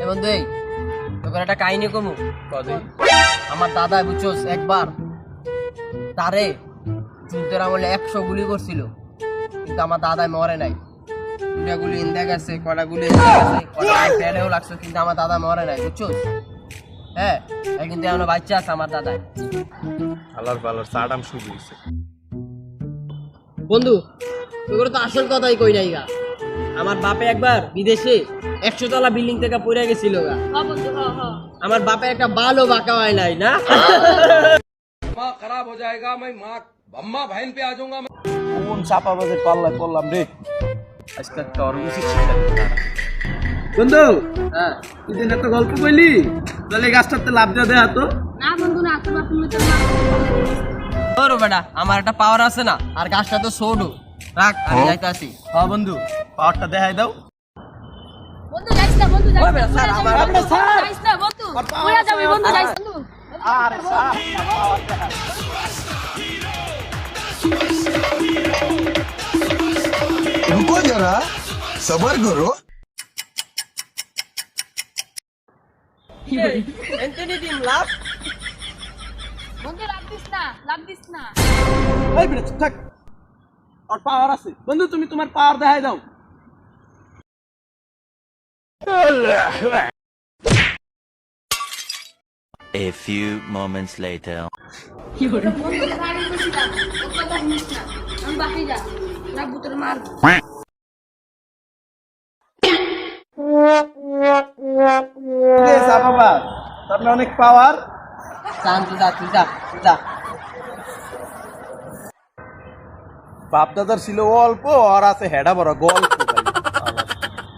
বন্ধু তোকে একটা কাহিনী কমু আমার দাদা বুঝছোস একবার তারে যুদ্ধের আমলে 100 গুলি করছিল কিন্তু আমার দাদাই মরে নাই। 2টা গুলি ইন্দে গেছে, কটা গুলি ইন্দে গেছে, কটা ফেলেও লাগছে কিন্তু আমার দাদা মরে নাই বুঝছোস। হ্যাঁ কিন্তু এখনো বাচ্চা আছে আমার দাদাই। আলার বালার সাডাম শুরু হয়েছে। বন্ধু তোর তো আসল কথাই কই নাই গা। আমার বাপে একবার বিদেশে 100 তলা বিল্ডিং থেকে পড়ে গেছিল গা। আমার বাপে একটা ভালো বাঁকা হয় নাই না। माँ खराब हो जाएगा, मैं माँ अम्मा बहन पे आ जाऊंगा। কোন চাপাবাজের পাল্লায় পড়লাম রে। আজকে তোর উচিত শিক্ষা দিতে হবে। বন্ধু হ্যাঁ তুই দিন একটা গল্প কইলি তাহলে গাছটাতে লাভ দিয়ে দেয়া তো। না বন্ধু না, তোমার তুমি তো না। তোর বেটা আমার একটা পাওয়ার আছে না, আর গাছটা তো ছোটো। রাখ আমি যাইতে আসি। হ্যাঁ বন্ধু পাওয়ারটা দেখাই দাও। বন্ধু যাইস না, বন্ধু যাইস ওই না, বেটা, স্যার, আমার- বন্ধু যাইস না, বন্ধু ওরা যাবে, বন্ধু যাইস না। আরে স্যার रुको जरा सबर करो। এন্টনি টিম লাভ। বন্ধু লাভ দিস না, লাভ দিস না। এই বেটা চুপ থাক, আর পাওয়ার আছে। বন্ধু তুমি তোমার পাওয়ার দেখাই দাও। A few moments later. বন্ধু গাড়ি বসিলাম, ও কথা শুনিস না। আমি বাকি যা, না ভূতের মার। রে বাবা আপনার অনেক পাওয়ার। শান্ত যা তুই যা তুই যা। বাপ দাদার ছিল অল্প আর আছে হেডা বড় গল্প।